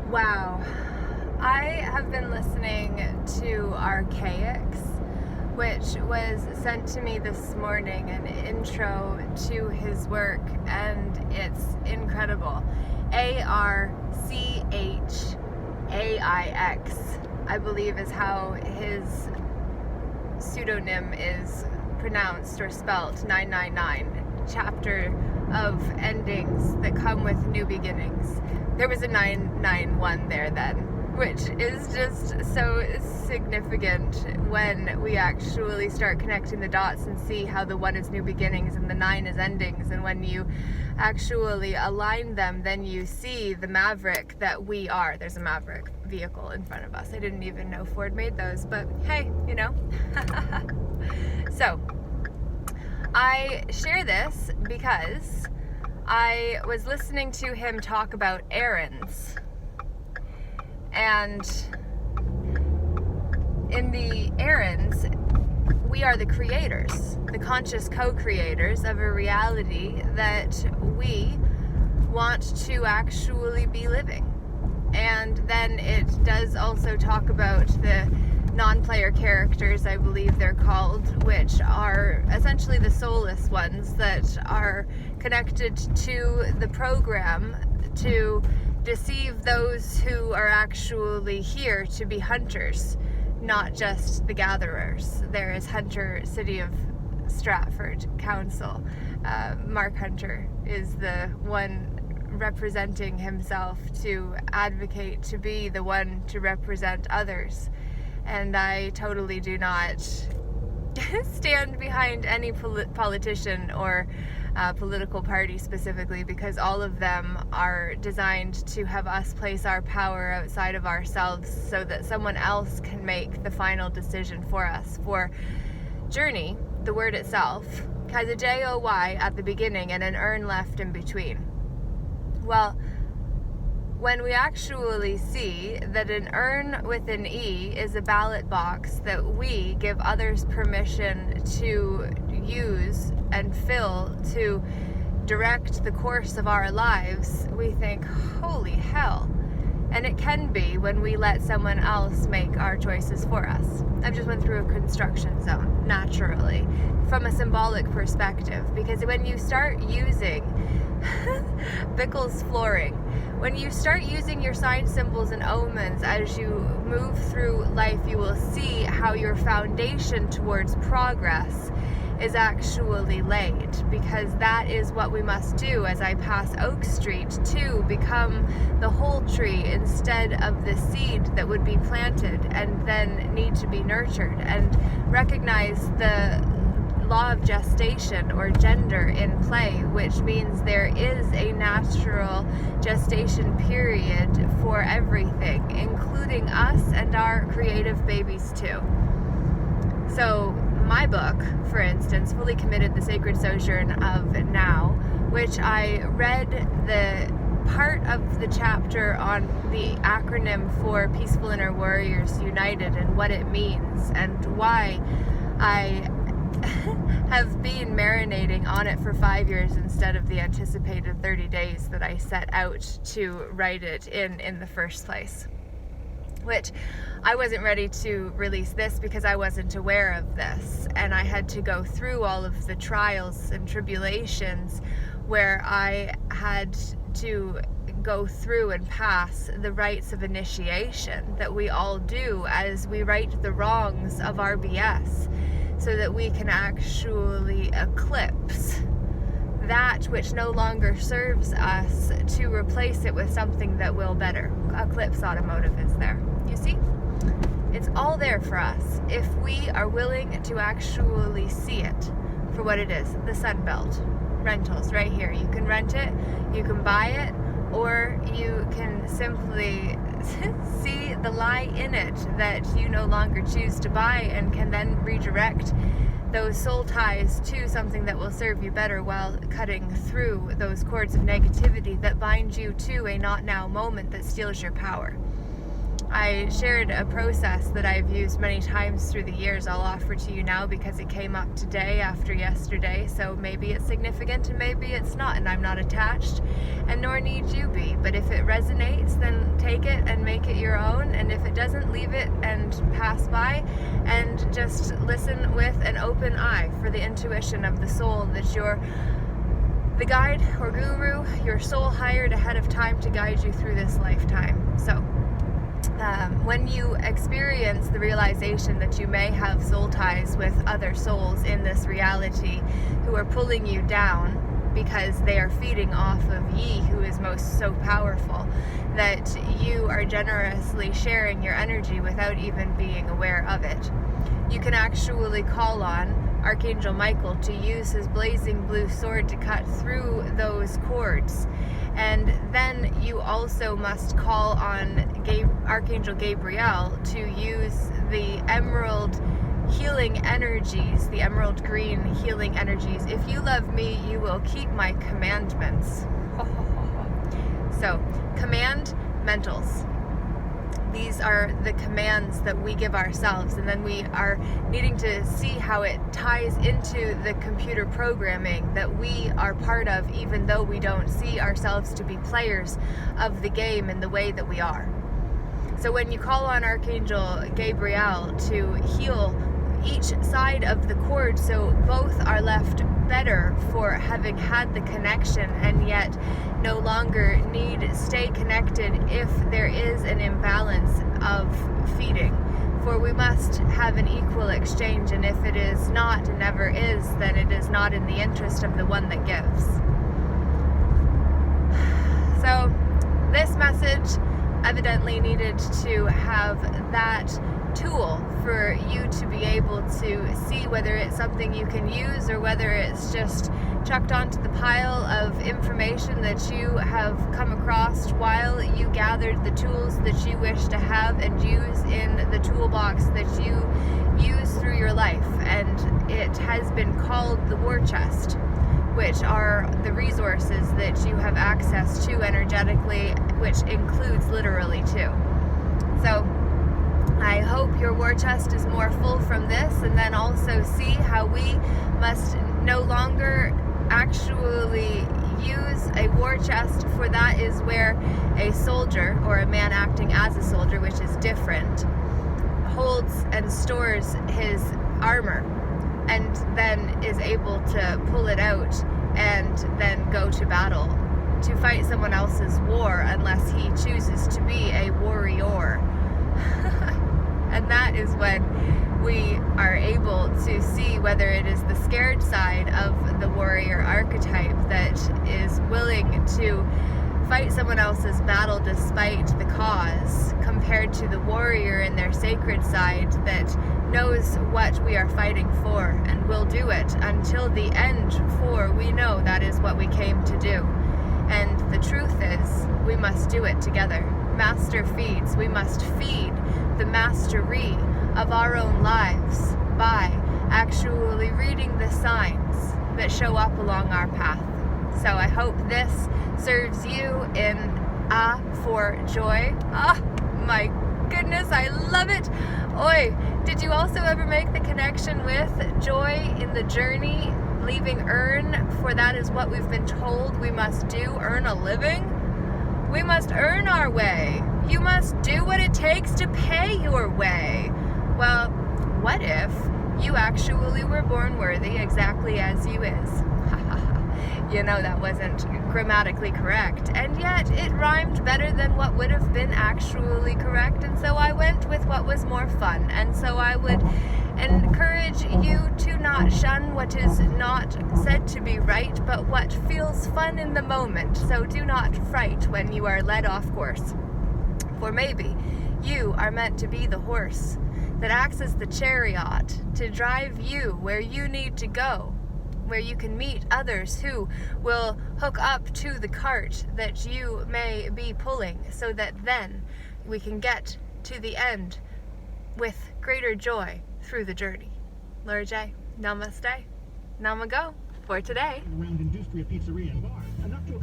Wow. I have been listening to Archaix, which was sent to me this morning, an intro to his work, and it's incredible. Archaix, I believe, is how his pseudonym is pronounced or spelt. 999, chapter of endings that come with new beginnings. There was a 991 there then, which is just so significant when we actually start connecting the dots and see how the 1 is new beginnings and the 9 is endings. And when you actually align them, then you see the maverick that we are. There's a maverick vehicle in front of us. I didn't even know Ford made those, but hey, you know. So I share this because I was listening to him talk about errands. And in the errands, we are the creators, the conscious co-creators of a reality that we want to actually be living. And then it does also talk about the non-player characters, I believe they're called, which are essentially the soulless ones that are connected to the program to deceive those who are actually here to be hunters, not just the gatherers. There is Hunter, City of Stratford Council. Mark Hunter is the one representing himself to advocate to be the one to represent others. And I totally do not stand behind any politician or political party specifically, because all of them are designed to have us place our power outside of ourselves so that someone else can make the final decision for us. For journey, the word itself, has a J-O-Y at the beginning and an earn left in between. Well, when we actually see that an urn with an E is a ballot box that we give others permission to use and fill to direct the course of our lives, we think, holy hell. And it can be when we let someone else make our choices for us. I just went through a construction zone, naturally, from a symbolic perspective, because when you start using Bickle's flooring, when you start using your sign symbols and omens as you move through life, you will see how your foundation towards progress is actually laid, because that is what we must do as I pass Oak Street to become the whole tree instead of the seed that would be planted and then need to be nurtured, and recognize the law of gestation or gender in play, which means there is a natural gestation period for everything, including us and our creative babies too. So my book, for instance, Fully Committed, The Sacred Sojourn of Now, which I read the part of the chapter on the acronym for Peaceful Inner Warriors United and what it means, and why I have been marinating on it for 5 years instead of the anticipated 30 days that I set out to write it in the first place. Which I wasn't ready to release this because I wasn't aware of this, and I had to go through all of the trials and tribulations where I had to go through and pass the rites of initiation that we all do as we right the wrongs of our BS, so that we can actually eclipse that which no longer serves us to replace it with something that will better. Eclipse Automotive is there. You see? It's all there for us if we are willing to actually see it for what it is. The Sunbelt rentals right here. You can rent it, you can buy it, or you can simply see the lie in it that you no longer choose to buy, and can then redirect those soul ties to something that will serve you better while cutting through those cords of negativity that bind you to a not now moment that steals your power. I shared a process that I've used many times through the years. I'll offer to you now because it came up today after yesterday, so maybe it's significant and maybe it's not, and I'm not attached, and nor need you be. But if it resonates, then take it and make it your own, and if it doesn't, leave it and pass by, and just listen with an open eye for the intuition of the soul that the guide or guru, your soul hired ahead of time to guide you through this lifetime. So when you experience the realization that you may have soul ties with other souls in this reality who are pulling you down because they are feeding off of ye, who is most so powerful, that you are generously sharing your energy without even being aware of it, you can actually call on Archangel Michael to use his blazing blue sword to cut through those cords. And then you also must call on Archangel Gabriel to use the emerald healing energies, the emerald green healing energies. If you love me, you will keep my commandments. So, commandmentals. These are the commands that we give ourselves, and then we are needing to see how it ties into the computer programming that we are part of, even though we don't see ourselves to be players of the game in the way that we are. So when you call on Archangel Gabriel to heal each side of the cord so both are left better for having had the connection and yet no longer need stay connected if there is an imbalance of feeding. For we must have an equal exchange, and if it is not and never is, then it is not in the interest of the one that gives. So this message evidently needed to have that tool for you to be able to see whether it's something you can use or whether it's just chucked onto the pile of information that you have come across while you gathered the tools that you wish to have and use in the toolbox that you use through your life. And it has been called the war chest, which are the resources that you have access to energetically, which includes literally too. So I hope your war chest is more full from this, and then also see how we must no longer actually use a war chest, for that is where a soldier, or a man acting as a soldier, which is different, holds and stores his armor and then is able to pull it out and then go to battle to fight someone else's war, unless he chooses to be a warrior. And that is when we are able to see whether it is the scared side of the warrior archetype that is willing to fight someone else's battle despite the cause, compared to the warrior in their sacred side that knows what we are fighting for and will do it until the end, for we know that is what we came to do. And the truth is, we must do it together. Master feeds. We must feed the mastery of our own lives by actually reading the signs that show up along our path. So I hope this serves you in for joy. My goodness, I love it. Oi, did you also ever make the connection with joy in the journey, leaving earn? For that is what we've been told we must do, earn a living. We must earn our way. You must do what it takes to pay your way. Well, what if you actually were born worthy exactly as you is? You know, that wasn't grammatically correct, and yet it rhymed better than what would have been actually correct, and so I went with what was more fun. And so I would encourage you to not shun what is not said to be right, but what feels fun in the moment. So do not fright when you are led off course, for maybe you are meant to be the horse that acts as the chariot to drive you where you need to go, where you can meet others who will hook up to the cart that you may be pulling, so that then we can get to the end with greater joy through the journey. Lorjay, namaste, namago for today. Around Industria Pizzeria and Bar, enough to